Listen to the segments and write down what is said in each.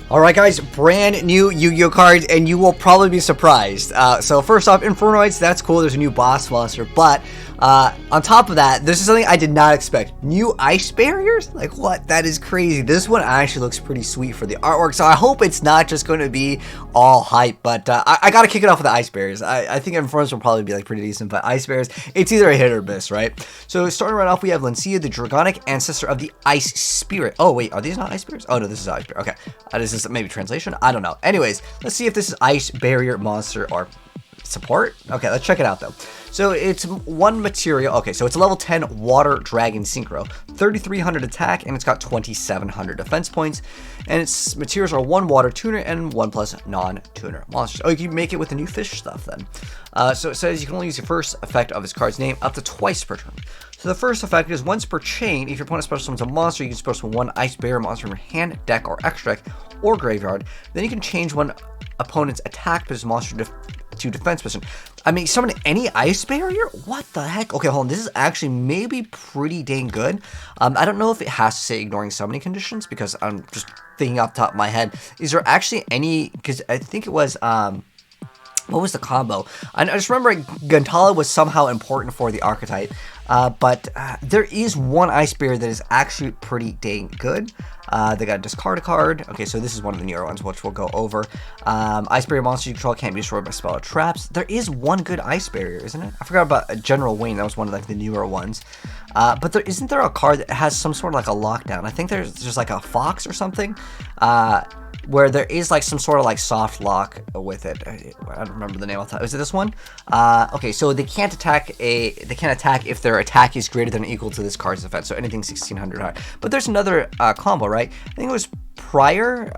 Alright guys, brand new Yu-Gi-Oh cards, and you will probably be surprised. So first off, Infernoids, that's cool, there's a new boss monster, but on top of that, this is something I did not expect. New ice barriers? Like what? That is crazy. This one actually looks pretty sweet for the artwork, so I hope it's not just going to be all hype, but I gotta kick it off with the ice barriers. I think Infernoids will probably be like pretty decent, but ice barriers, it's either a hit or miss, right? So starting right off, we have Lencia, the dragonic ancestor of the ice spirit. Oh wait, are these not ice barriers? Oh no, this is ice barrier. Okay, this is maybe translation, I don't know. Anyways, let's see if this is ice barrier monster or support. Okay, let's check it out though. So it's one material. Okay, so it's a level 10 water dragon synchro, 3300 attack, and it's got 2700 defense points, and its materials are 1 water tuner and 1 plus non-tuner monsters. Oh, you can make it with the new fish stuff then. So it says you can only use the first effect of this card's name up to twice per turn. So the first effect is once per chain. If your opponent special summons a monster, you can special summon 1 ice barrier monster from your hand, deck, or extra deck, or graveyard. Then you can change one opponent's attack position monster to defense position. I mean, summon any ice barrier? What the heck? Okay, hold on. This is actually maybe pretty dang good. I don't know if it has to say ignoring summoning conditions, because I'm just thinking off the top of my head. Is there actually any? Because I think it was what was the combo? I just remember Gantala was somehow important for the archetype. But there is one ice barrier that is actually pretty dang good. They got discard a card. Okay, so this is one of the newer ones, which we'll go over. Ice barrier monster you control can't be destroyed by spell or traps. There is one good ice barrier, isn't it? I forgot about General Wayne. That was one of like the newer ones. But isn't there a card that has some sort of like a lockdown? I think there's just like a fox or something. Where there is like some sort of like soft lock with it. I don't remember the name of it. Is it this one? Okay, so they can't attack if their attack is greater than or equal to this card's defense. So anything 1600 high. But there's another combo, right? I think it was prior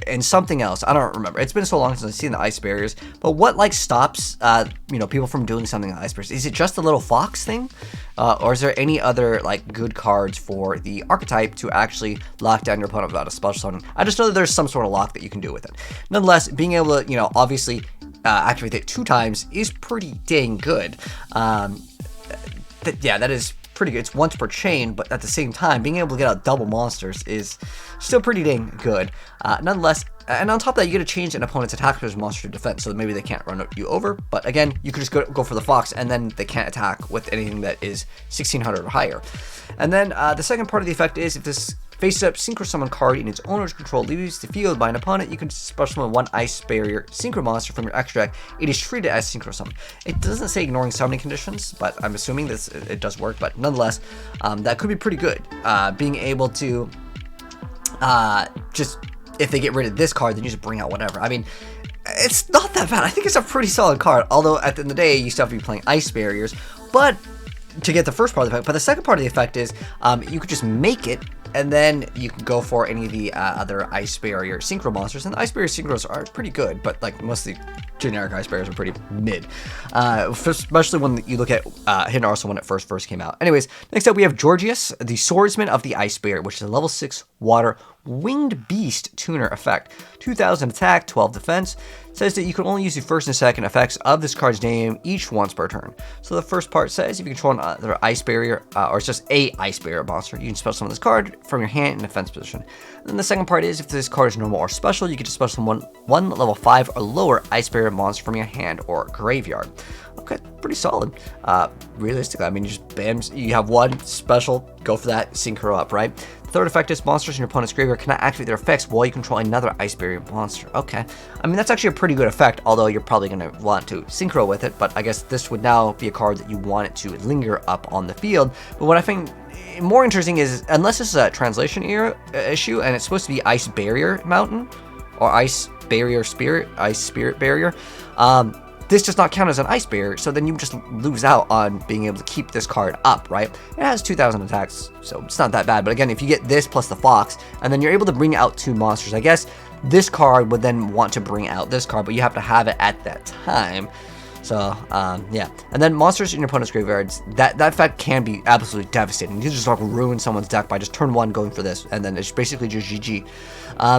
and something else. I don't remember. It's been so long since I've seen the ice barriers. But what like stops people from doing something with ice barriers? Is it just the little fox thing? Or is there any other like good cards for the archetype to actually lock down your opponent without a special summon? I just know that there's some sort of lock that you can do with it. Nonetheless, being able to, obviously activate it 2 times is pretty dang good. That is pretty good. It's once per chain, but at the same time, being able to get out double monsters is still pretty dang good. Nonetheless, and on top of that, you get to change an opponent's attack position monster to defense, so that maybe they can't run you over. But again, you could just go for the fox, and then they can't attack with anything that is 1600 or higher. And then the second part of the effect is if this face-up synchro summon card in its owner's control leaves the field by an opponent, you can special summon 1 ice barrier synchro monster from your extra deck. It is treated as synchro summon. It doesn't say ignoring summoning conditions, but I'm assuming this it does work. But nonetheless, that could be pretty good. Being able to just, if they get rid of this card, then you just bring out whatever. I mean, it's not that bad. I think it's a pretty solid card. Although at the end of the day, you still have to be playing ice barriers. But to get the first part of the effect, but the second part of the effect is you could just make it, and then you can go for any of the other ice barrier synchro monsters. And the ice barrier synchros are pretty good, but like most of the generic ice barriers are pretty mid, especially when you look at Hidden Arsenal when it first came out. Anyways, next up we have Georgius, the swordsman of the ice barrier, which is a level 6 water winged beast tuner effect, 2000 attack, 12 defense. It says that you can only use the first and second effects of this card's name each once per turn. So the first part says if you control another ice barrier, or it's just a ice barrier monster, you can special summon this card from your hand in defense position. And then the second part is if this card is normal or special, you can just special summon one level 5 or lower ice barrier monster from your hand or graveyard. Okay, pretty solid. Realistically, I mean, you just bam, you have one special, go for that, synchro up, right? Third effect is monsters in your opponent's graveyard cannot activate their effects while you control another ice barrier monster. Okay, I mean, that's actually a pretty good effect, although you're probably going to want to synchro with it, but I guess this would now be a card that you want it to linger up on the field. But what I find more interesting is, unless this is a translation issue and it's supposed to be ice barrier mountain or ice barrier spirit, ice spirit barrier, this does not count as an ice barrier, so then you just lose out on being able to keep this card up, right? It has 2000 attacks, so it's not that bad. But again, if you get this plus the fox, and then you're able to bring out 2 monsters, I guess this card would then want to bring out this card, but you have to have it at that time. So, yeah. And then monsters in your opponent's graveyards, that effect can be absolutely devastating. You can just like ruin someone's deck by just turn 1 going for this, and then it's basically just GG.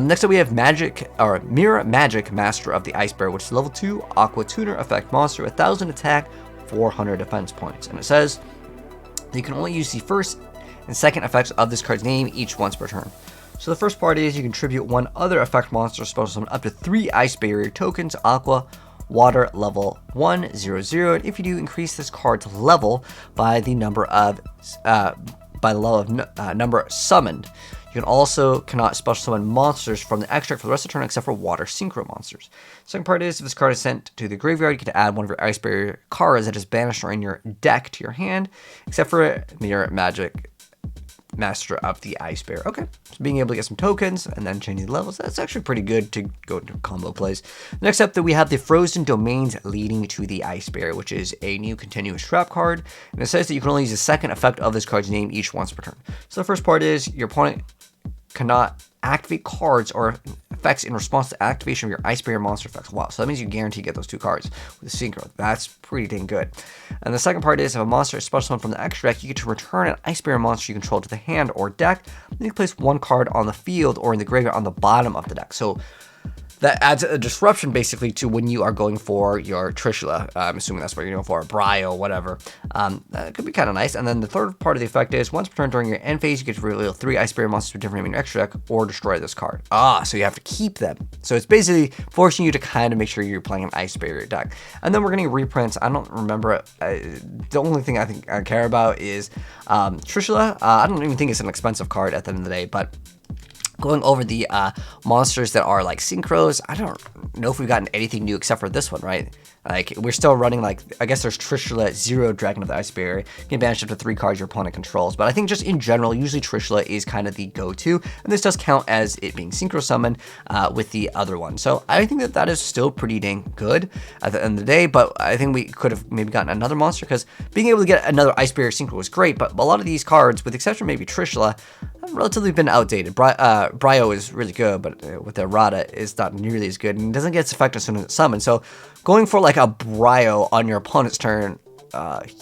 Next up we have Mirror Magic Master of the Ice Bear, which is level 2 Aqua Tuner effect monster, 1000 attack, 400 defense points. And it says that you can only use the first and second effects of this card's name each once per turn. So the first part is you can tribute one other effect monster special summon up to 3 Ice Barrier tokens, Aqua, Water, level 1, 0, 0. And if you do, increase this card's level by the number of number summoned. You can also cannot special summon monsters from the extract for the rest of the turn except for water synchro monsters. Second part is if this card is sent to the graveyard, you can add one of your Ice Barrier cards that is banished or in your deck to your hand, except for Mirror Magic Master of the Ice Bear. Okay, so being able to get some tokens and then changing the levels, that's actually pretty good to go into combo plays. Next up, that we have the Frozen Domains Leading to the Ice Bear, which is a new continuous trap card, and it says that you can only use the second effect of this card's name each once per turn. So the first part is your opponent cannot activate cards or effects in response to activation of your Ice Barrier monster effects. Wow, so that means you guarantee get those 2 cards with the synchro. That's pretty dang good. And the second part is if a monster is special summoned from the extra deck, you get to return an Ice Barrier monster you control to the hand or deck. Then you can place 1 card on the field or in the graveyard on the bottom of the deck. So that adds a disruption basically to when you are going for your Trishula. I'm assuming that's what you're going for, Bryo, whatever. That could be kind of nice. And then the third part of the effect is once per turn during your end phase, you get to reveal 3 Ice Barrier monsters with different name in your extra deck or destroy this card. So you have to keep them. So it's basically forcing you to kind of make sure you're playing an Ice Barrier deck. And then we're getting reprints. I don't remember. The only thing I think I care about is Trishula. I don't even think it's an expensive card at the end of the day, but going over the monsters that are like synchros, I don't know if we've gotten anything new except for this one, right? Like, we're still running, like, I guess there's Trishula, 0 Dragon of the Ice Barrier. You can banish up to 3 cards your opponent controls. But I think just in general, usually Trishula is kind of the go-to. And this does count as it being synchro summoned with the other one. So I think that that is still pretty dang good at the end of the day. But I think we could have maybe gotten another monster because being able to get another Ice Barrier synchro was great. But a lot of these cards, with the exception of maybe Trishula, have relatively been outdated. Bryo is really good, but with the errata, it's not nearly as good. And it doesn't get its effect as soon as it's summoned. So going for like a Bryo on your opponent's turn,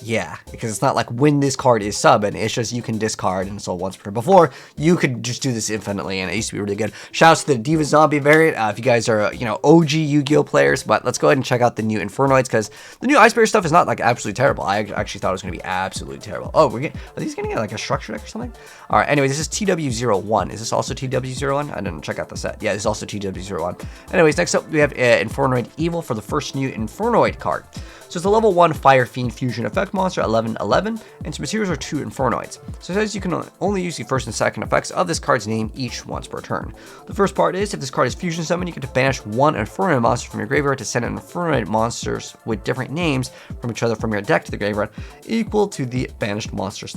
yeah, because it's not like when this card is summoned, it's just you can discard and so once per turn. Before, you could just do this infinitely, and it used to be really good. Shouts to the Diva Zombie variant, if you guys are, OG Yu-Gi-Oh players, but let's go ahead and check out the new Infernoids, because the new Ice Barrier stuff is not, like, absolutely terrible. I actually thought it was going to be absolutely terrible. Oh, are these getting, like, a structure deck or something? Alright, anyway, this is TW01. Is this also TW01? I didn't check out the set. Yeah, this is also TW01. Anyways, next up, we have Infernoid Evil for the first new Infernoid card. So it's a level 1 Fire Fiend Fusion effect monster, 11/11, and its materials are 2 Infernoids. So it says you can only use the first and second effects of this card's name each once per turn. The first part is, if this card is fusion summoned, you get to banish 1 Infernoid monster from your graveyard to send Infernoid monsters with different names from each other from your deck to the graveyard, equal to the banished monster's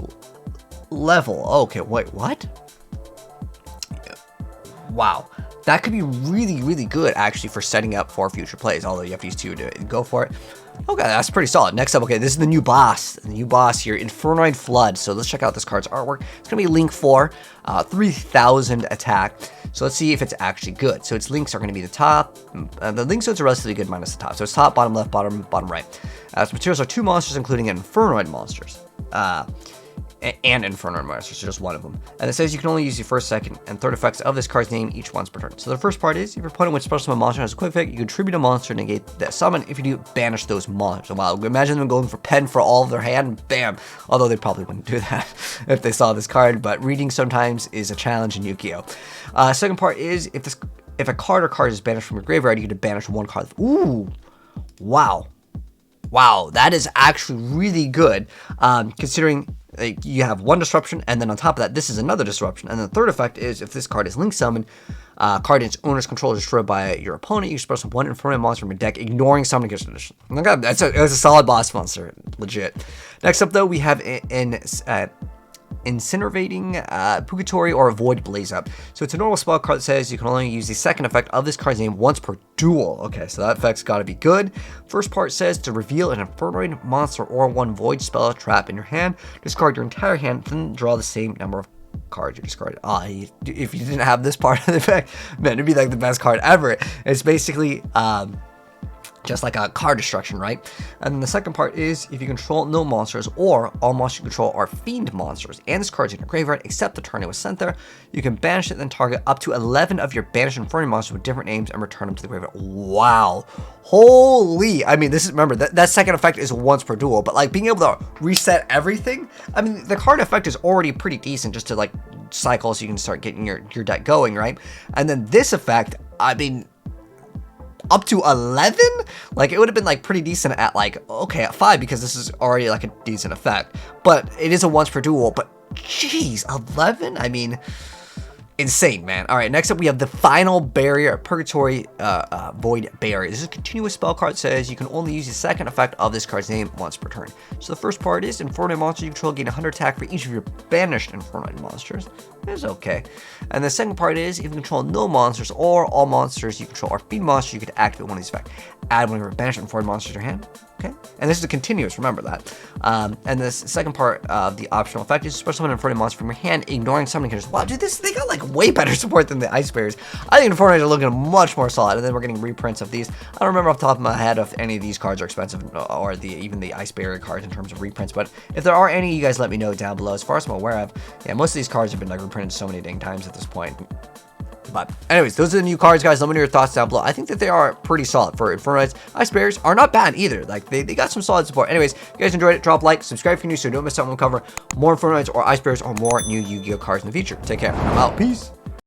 level. Okay, wait, what? Wow. That could be really, really good, actually, for setting up for future plays, although you have to use 2 to go for it. Okay, that's pretty solid. Next up, okay, this is the new boss. The new boss here, Infernoid Flood. So let's check out this card's artwork. It's going to be Link 4, 3,000 attack. So let's see if it's actually good. So its links are going to be the top. The link zones are relatively good minus the top. So it's top, bottom left, bottom right. Its materials are 2 monsters, including Infernoid monsters. And Infernoid monsters, so just one of them. And it says you can only use the first, second, and third effects of this card's name each once per turn. So the first part is, if your opponent with special summon monster has a quick effect, you can tribute a monster to negate that summon. If you do, banish those monsters. So wow, imagine them going for pen for all of their hand, bam. Although they probably wouldn't do that if they saw this card, but reading sometimes is a challenge in Yu-Gi-Oh! Second part is, if a card or card is banished from your graveyard, you get to banish 1 card. Ooh, wow. Wow, that is actually really good, considering you have 1 disruption, and then on top of that, this is another disruption. And the third effect is, if this card is link summoned, card in its owner's control is destroyed by your opponent, you special 1 Infernoid monster from your deck, ignoring summoning condition. Oh my god, that's a solid boss monster, legit. Next up, though, we have Incinerating Purgatory or Void Blaze Up. So it's a normal spell card that says you can only use the second effect of this card's name once per duel. Okay, so that effect's got to be good. First part says to reveal an Infernoid monster or 1 void spell trap in your hand, discard your entire hand, then draw the same number of cards you discarded. If you didn't have this part of the effect, man, it'd be like the best card ever. It's basically just like a card destruction, right? And then the second part is if you control no monsters or all monsters you control are fiend monsters and this card's in your graveyard except the turn it was sent there, you can banish it then target up to 11 of your banished Inferno monsters with different names and return them to the graveyard. Wow. Holy. I mean, this is, remember, that second effect is once per duel, but like being able to reset everything, I mean, the card effect is already pretty decent just to like cycle so you can start getting your deck going, right? And then this effect, I mean, up to 11? Like, it would have been, like, pretty decent at, like, okay, at 5, because this is already, like, a decent effect. But it is a once per duel, but, jeez, 11? I mean, insane, man. All right, next up, we have the final barrier, Purgatory Void Barrier. This is a continuous spell card. It says you can only use the second effect of this card's name once per turn. So the first part is Infernoid monsters you control gain 100 attack for each of your banished Infernoid monsters. It's okay. And the second part is if you control no monsters or all monsters you control are fiend monsters, you could activate one of these effects. Add one of your banished Infernoid monsters to your hand. Okay, and this is a continuous, remember that. And this second part of the optional effect is special summon Infernoid monster from your hand, ignoring summoning conditions. Wow, dude, they got like way better support than the Ice Barriers. I think Infernoids are looking much more solid, and then we're getting reprints of these. I don't remember off the top of my head if any of these cards are expensive, or even the Ice Barrier cards in terms of reprints, but if there are any, you guys let me know down below. As far as I'm aware of, yeah, most of these cards have been like reprinted so many dang times at this point. But anyways, those are the new cards, guys. Let me know your thoughts down below. I think that they are pretty solid for Infernoids. Ice Barriers are not bad either. Like, they got some solid support. Anyways, if you guys enjoyed it, drop a like, subscribe if you're new so you don't miss out when we cover more Infernoids or Ice Barriers or more new Yu-Gi-Oh cards in the future. Take care. I'm out. Peace.